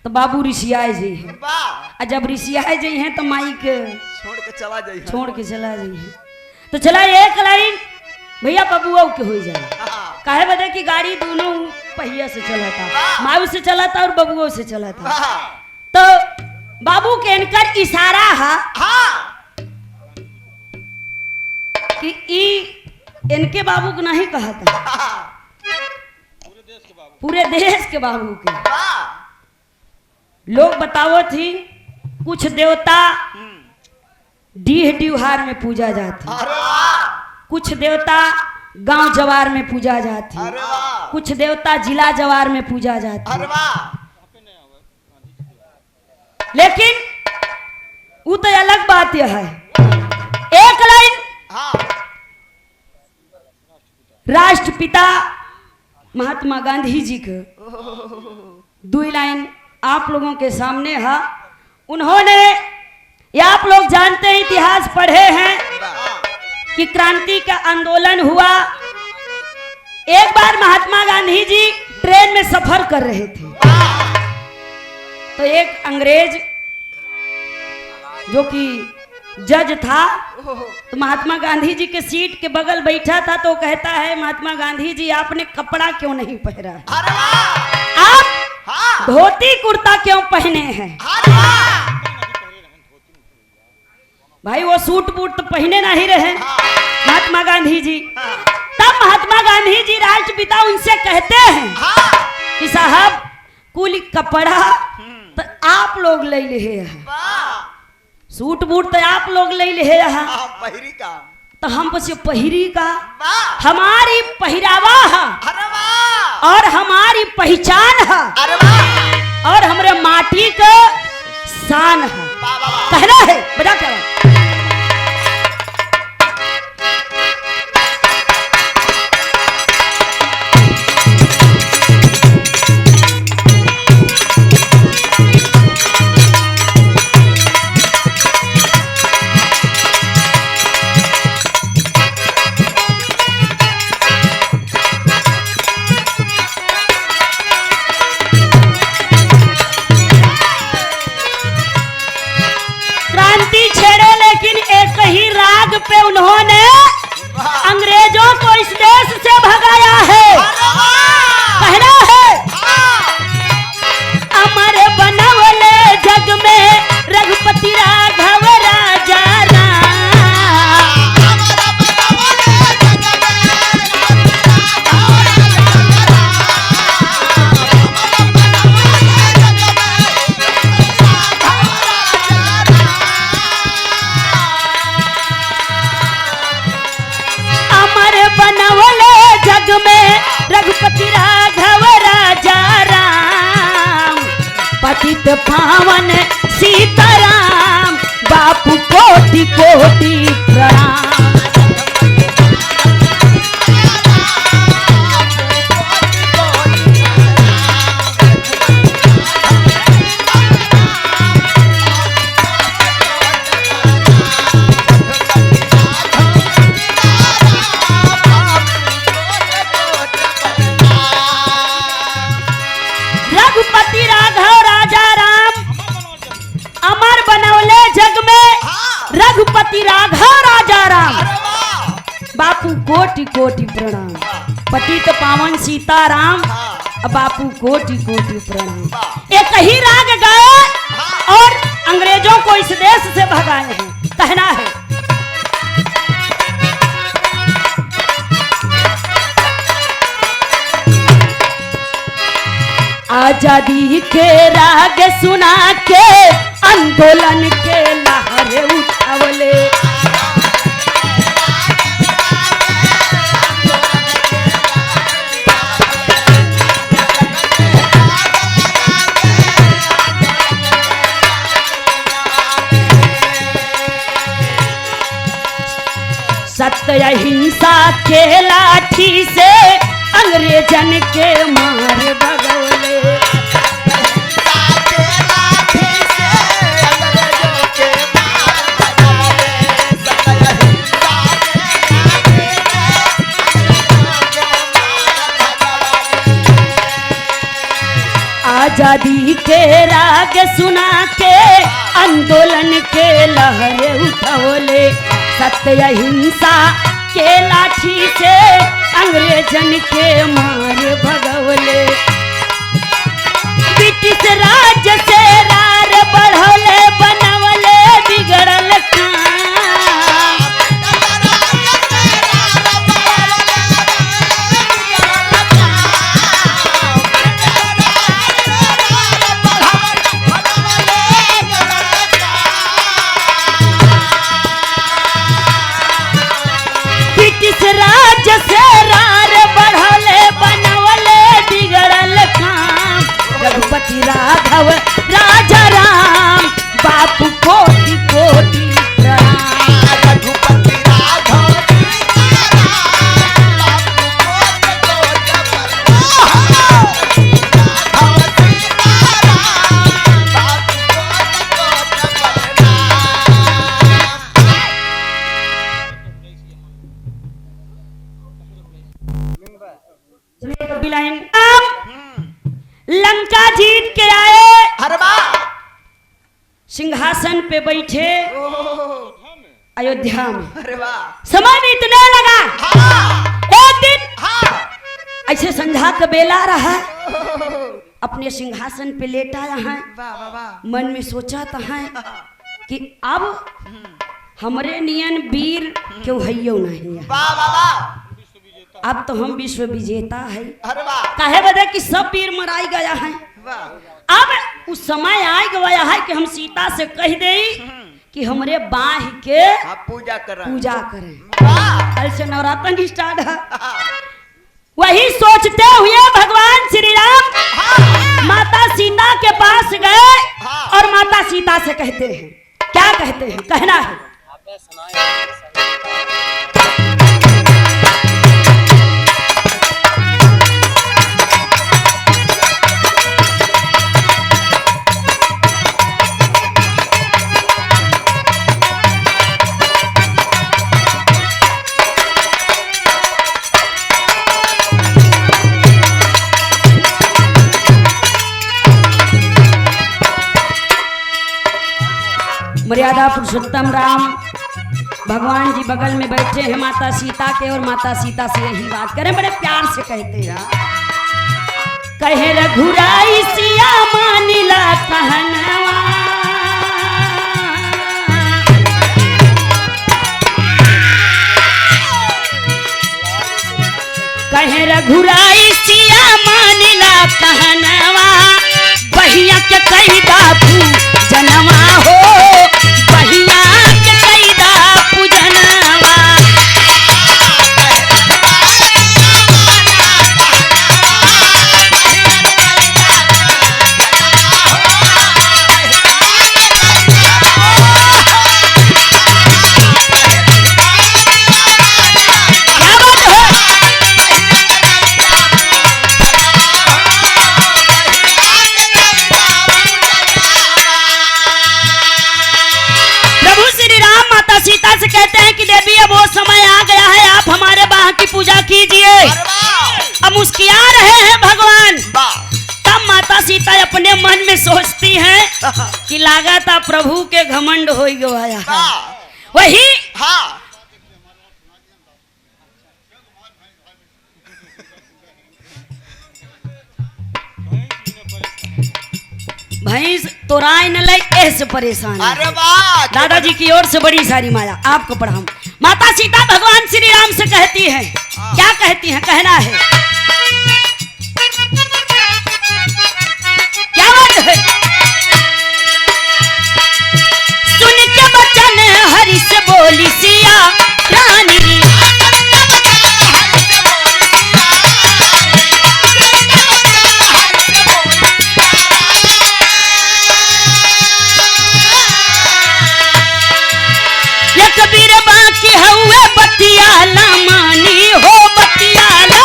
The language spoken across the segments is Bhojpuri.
तो बाबू ऋषियाए जी हैं और जब ऋषियाए जी हैं तो माई के छोड़ के चला जाइए तो चला एक लाइन भैया बबुआ के हो जाए काहे बदे कि गाड़ी दोनों पहिया से चला था, माऊ से चला था और बबुओं से चला था। तो बाबू के इनकर इशारा है कि इनके बाबू को नहीं कहा था, पूरे देश के बाबू के। लोग बताओ थी कुछ देवता डीह ड्यूहार में पूजा जाती, कुछ देवता गांव जवार में पूजा जाती, कुछ देवता जिला जवार में पूजा जाती। लेकिन वो तो अलग बात यह है। एक लाइन राष्ट्रपिता महात्मा गांधी जी के, दो लाइन आप लोगों के सामने है। उन्होंने, या आप लोग जानते हैं, इतिहास पढ़े हैं कि क्रांति का आंदोलन हुआ। एक बार महात्मा गांधी जी ट्रेन में सफर कर रहे थे तो एक अंग्रेज जो कि जज था तो महात्मा गांधी जी के सीट के बगल बैठा था। तो कहता है, महात्मा गांधी जी आपने कपड़ा क्यों नहीं पहना है, आप धोती कुर्ता क्यों पहने हैं? भाई वो सूट बूट तो पहने नहीं रहे महात्मा गांधी जी। तब महात्मा गांधी जी राष्ट्रपिता उनसे कहते हैं कि साहब कुल कपड़ा तो आप लोग ले ले, सूट बूट तो आप लोग ले ले पहिरी का, तो हम बस पहिरी का, हमारी पहरावा है और हमारी पहचान है और हमारे माटी का शान है। कहना है बजा क्या पे उन्होंने अंग्रेजों को इस देश से भगाया है। कहना है अमर बनवले जग में रघुपति राघव राजा रघुपति राघव राजा राम, पतित पावन सीताराम, बापू कोटि कोटि प्रणाम। रघुपति राघव राजा राम, बापू कोटि कोटि प्रणाम, पतित पावन सीताराम, बापू कोटि कोटि प्रणाम। एक ही राग गाए और अंग्रेजों को इस देश से भगाए हैं। कहना है आजादी के राग सुना के आंदोलन के लहरे उठावले, सत्य अहिंसा के लाठी से अंग्रेजन के मार भगवले। आजादी के राग सुना के आंदोलन के लहरे उठवले, सत्य अहिंसा के लाठी से अंग्रेजन के मारे भगवले। ब्रिटिश राज से रार बढ़ौले, बनवले बिगड़ल काम। ब्रिटिश राज से रार बढ़ौले, बनवले बिगड़ल काम। रघुपति राघव राजा राम, बापू कोटि कोटि प्रणाम। रघुपति राघव लंका जीत के आए, अरे वाह, सिंहासन पे बैठे अयोध्या में। अरे वाह, समय बीतने लगा। हाँ, एक दिन हाँ, ऐसे संध्या का बेला रहा, अपने सिंहासन पे लेटा है, वाह वाह वाह, मन में सोचा था है कि अब हमरे नियन वीर क्यों हैयो नहीं है, वाह वाह वाह, अब तो हम विश्व विजेता है। अरे वाह, काहे बदे कि सब वीर मराई गया है। वाह, अब उस समय आ गया है कि हम सीता से कह दे कि हमरे बाह के आप पूजा कर रहे हैं। पूजा करें। वाह, कल से नवरात्र स्टार्ट है। हाँ, वही सोचते हुए भगवान श्री राम माता सीता के पास गए और माता सीता से कहते हैं, क्या कहते हैं, कहना है, मर्यादा पुरुषोत्तम राम भगवान जी बगल में बैठे हैं माता सीता के, और माता सीता से यही बात करें, बड़े प्यार से कहते हैं, कहे रघुराई सिया मानिला कहनवा, कहे रघुराई सिया मानिला कहनवा, बहिया के कही दापू जनवा हो, बहिया के कही दापू जनवा। सीता से कहते हैं कि देवी अब वो समय आ गया है, आप हमारे बाह की पूजा कीजिए। अब मुस्किया रहे हैं भगवान। तब माता सीता अपने मन में सोचती हैं कि लागता प्रभु के घमंड हो गया है। वही हाँ, भैंस तोराय न ले ऐसे परेशान है। अरे वाह, दादाजी की ओर से बड़ी सारी माया आपको पढ़ाऊं। माता सीता भगवान श्री राम से कहती हैं, क्या कहती हैं, कहना है, क्या बात है, सुन के बचन हरि से बोली सिया रानी, कबीर बाकी हुए बतियाला मानी हो, बतियाला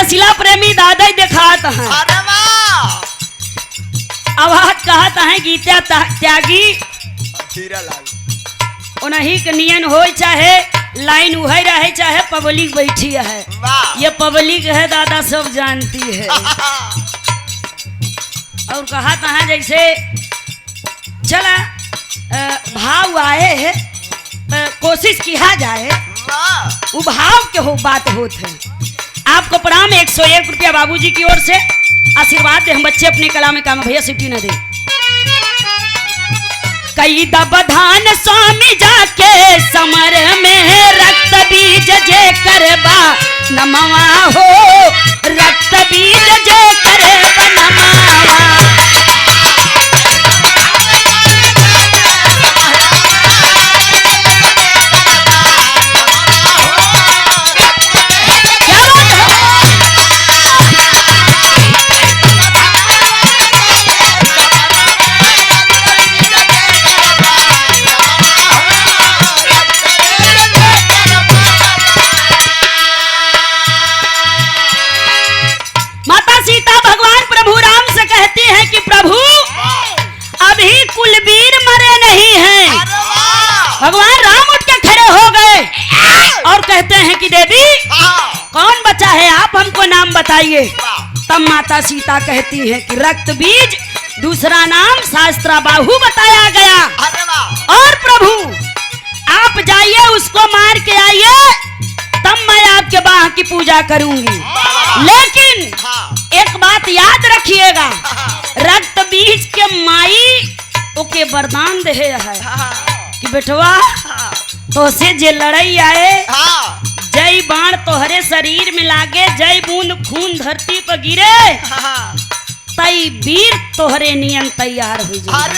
रसीला प्रेमी दादा ही दिखात हैं। अरे वाह आवाज कहत हैं गीता त्यागी हीरा लाल उन्हीं के नियन हो चाहे लाइन उहे रहे चाहे पब्लिक बैठी है। वाह ये पब्लिक है दादा सब जानती है। और कहा था जैसे चला भाव आए है कोशिश किया जाए वाह वो भाव के हो बात होत है। आपको प्रणाम 101 रुपया बाबूजी की ओर से आशीर्वाद दे। हम बच्चे अपने कला में काम भैया सिटी न दे। कई दबधान स्वामी जाके समर में रक्त बीज जे करबा नमवा हो रक्त बीज जे करबा नमवा। भगवान राम उठ के खड़े हो गए और कहते हैं कि देवी कौन बचा है आप हमको नाम बताइए। तब माता सीता कहती है कि रक्त बीज दूसरा नाम शास्त्रा बाहु बताया गया। और प्रभु आप जाइए उसको मार के आइए तब मैं आपके बाह की पूजा करूंगी। लेकिन एक बात याद रखिएगा रक्त बीज के माई ओके वरदान दे है कि बेटवा तो से जे लड़ाई आए जय बाण तोहरे शरीर में लागे जय बूंद खून धरती पर गिरे तई वीर तोहरे नियन तैयार हो जाए।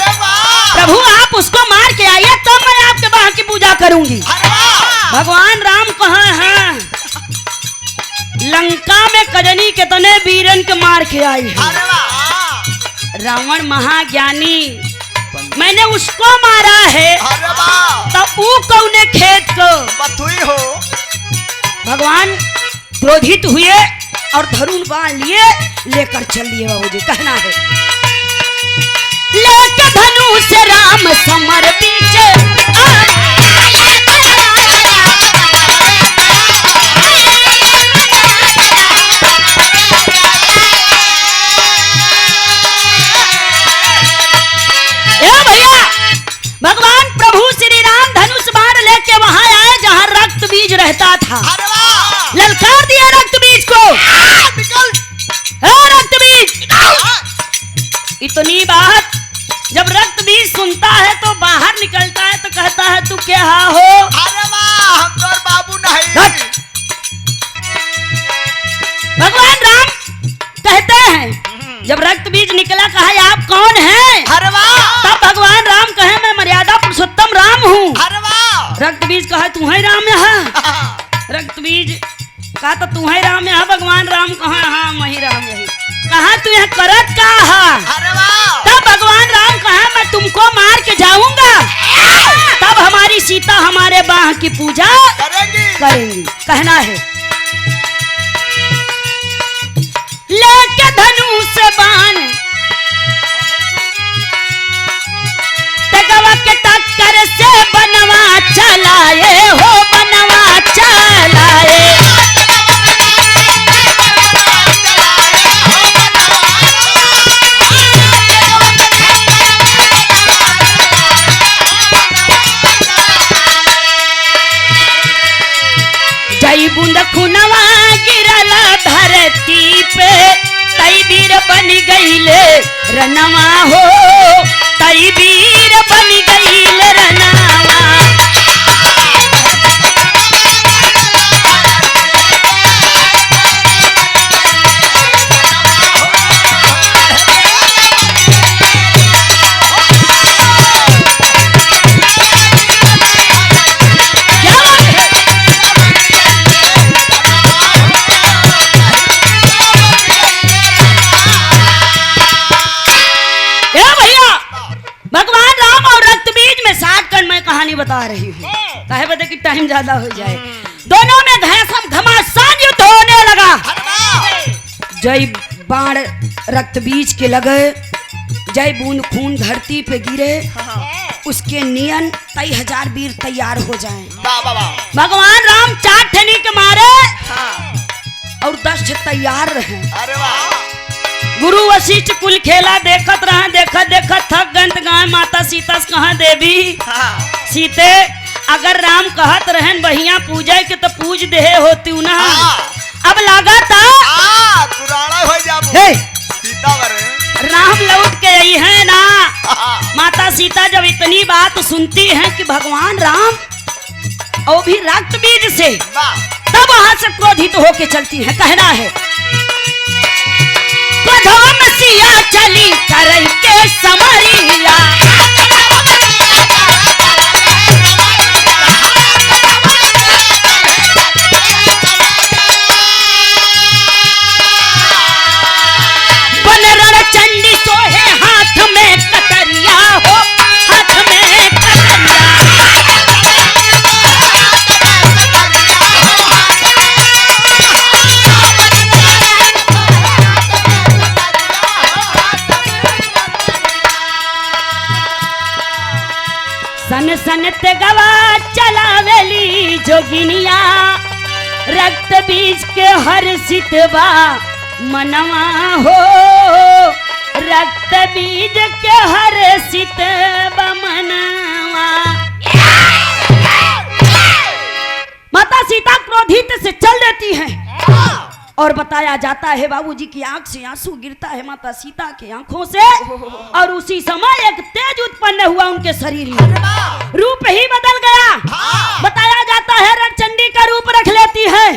प्रभु आप उसको मार के आइए तो मैं आपके बाह की पूजा करूंगी। भगवान राम कहाँ हैं? लंका में कजनी के तने वीरन के मार के आई है। रावण महाज्ञानी मैंने उसको मारा है तब वो कौने खेत को बथुई हो। भगवान क्रोधित हुए और धरुण बाण लिए लेकर चल लिए बाबूजी। कहना है लेके धनुष राम समर पीछे भगवान प्रभु श्री राम धनुष बाण लेके वहां आए जहां रक्त बीज रहता था। ललकार दिया रक्त बीज को रक्त बीज। इतनी बात जब रक्त बीज सुनता है तो बाहर निकलता है तो कहता है तू क्या हो? हम तो बाबू नहीं। भगवान राम कहते हैं जब रक्त बीज निकला कहा आप कौन हैं? तब भगवान राम कहे मैं मर्यादा पुरुषोत्तम राम हूँ। रक्त बीज कहा तू है राम है। रक्त बीज कहा तो तू है राम है। भगवान राम कहा हाँ मैं ही राम रही। कहा तू यहाँ करत का है? तब भगवान राम कहा मैं तुमको मार के जाऊंगा तब हमारी सीता हमारे बाह की पूजा करेंगी। कहना है लेके धनुष बाण तगवा के टक्कर से बनवा चलाए हो बनवा चलाए। जय बूंद खुनवा गिरल धरती पे तई वीर बन गईले रनवा हो तई वीर बन गईले रनवा। बता रही हूँ काहे बता कि टाइम ज्यादा हो जाए। दोनों में घमासान युद्ध होने लगा। जय बाण रक्त बीज के लगे, जय बूंद खून धरती पे गिरे, उसके नियन 23,000 वीर तैयार हो जाएं। वाह वाह वाह। भगवान राम 4 ठनी के मारे हाँ। और 10 तैयार रहे। अरे वाह। गुरु वशिष्ठ कुल खेला देखत रहे, देखत देखत थक गंत गाय माता सीता से कहा देवी हाँ। सीते अगर राम कहत रहन बहिया पूजे के तो पूज दे होती ना। अब लागा था पुराना हो जाबू। हे सीता बरे राम लौट के आई है ना। माता सीता जब इतनी बात सुनती हैं कि भगवान राम और भी रक्त बीज से, तब वहां से क्रोधित होके चलती है। कहना है प्रधान सिया चली कर के समरिया, चंडी सोहे हाथ में कतरिया हो, हाथ में कतरिया। सन सन ते गवा चलावेली जोगिनिया, रक्त बीज के हर सितवा मनवा हो, रक्त बीज के हर सित मनवा। माता सीता क्रोधित से चल देती है और बताया जाता है बाबूजी की आंख से आंसू गिरता है माता सीता की आंखों से, और उसी समय एक तेज उत्पन्न हुआ उनके शरीर में, रूप ही बदल गया। बताया जाता है रणचंडी का रूप रख लेती है।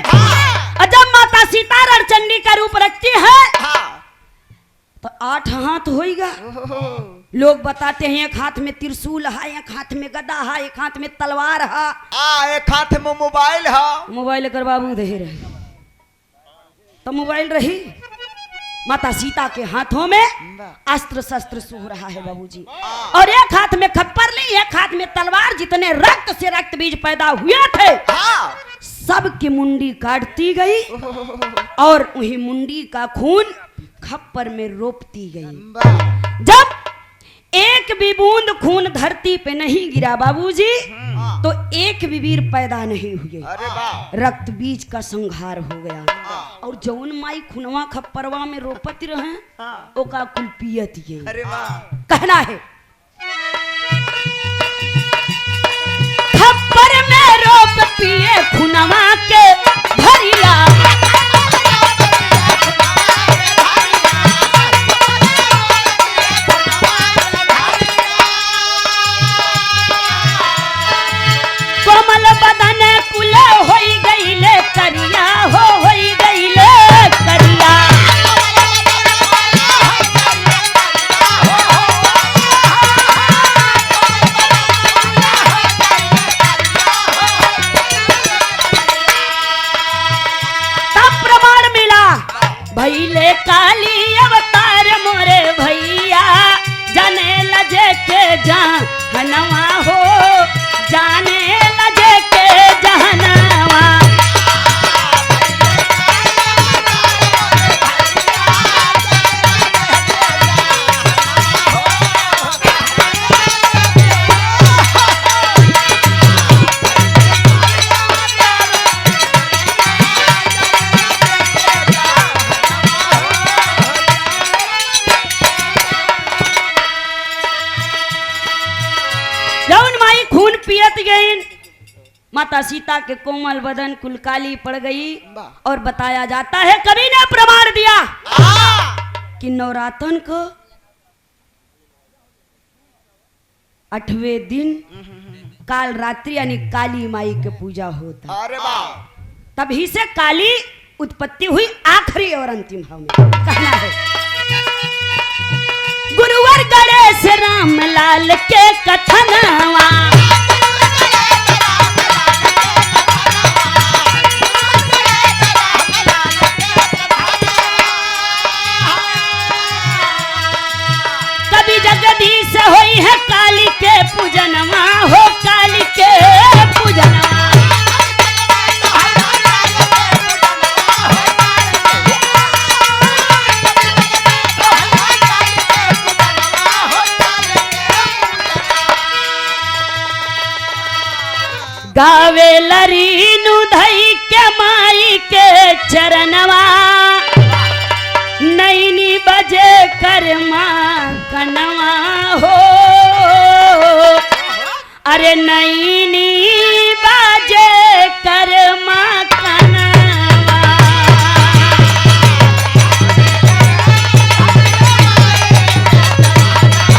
और जब माता सीता रणचंडी का रूप रखती है तो 8 हाथ होएगा। लोग बताते हैं एक हाथ में त्रिशूल है, एक हाथ में गदा है, एक हाथ में तलवार है, एक हाथ में मोबाइल है। मोबाइल कर बाबू दे रहे तो मोबाइल रही। माता सीता के हाथों में अस्त्र शस्त्र सूह रहा है बाबूजी, और एक हाथ में खप्पर ली, एक हाथ में तलवार। जितने रक्त से रक्त बीज पैदा हुए थे सबकी मुंडी काटती गई और वही मुंडी का खून खप्पर में रोपती गई। जब एक भी बूंद खून धरती पे नहीं गिरा बाबूजी तो एक भी वीर पैदा नहीं हुए। रक्त बीज का संहार हो गया और जौन माई खुनवा खप्परवा में रोपत रहे ओका कुल पियत ये। कहना है खप्पर में रोप पिए खुनवा के भरिया, कोमल बदन कुले होई गईले करिया हो, होई गईले करिया। तब प्रमाण मिला भइले काली अवतार मोरे भैया, जाने लजे के जहनवा हो, जाने लजे के जहनवा। जौन माई खून पियत गई, माता सीता के कोमल बदन कुल काली पड़ गई। और बताया जाता है कवि ने प्रमाण दिया कि नवरात्रन को 8वें दिन काल रात्रि यानी काली माई के पूजा होता। तभी से काली उत्पत्ति हुई आखिरी और अंतिम भाव में। कहना है गुरुवर गणेश राम लाल के कथनवा, कभी जगदीश होई है काली के पूजनवा हो, काली के पूजनवा। गावे लरीनु धई के माई के चरणवा नैनी बजे कर्मा कनवा हो अरे नैनी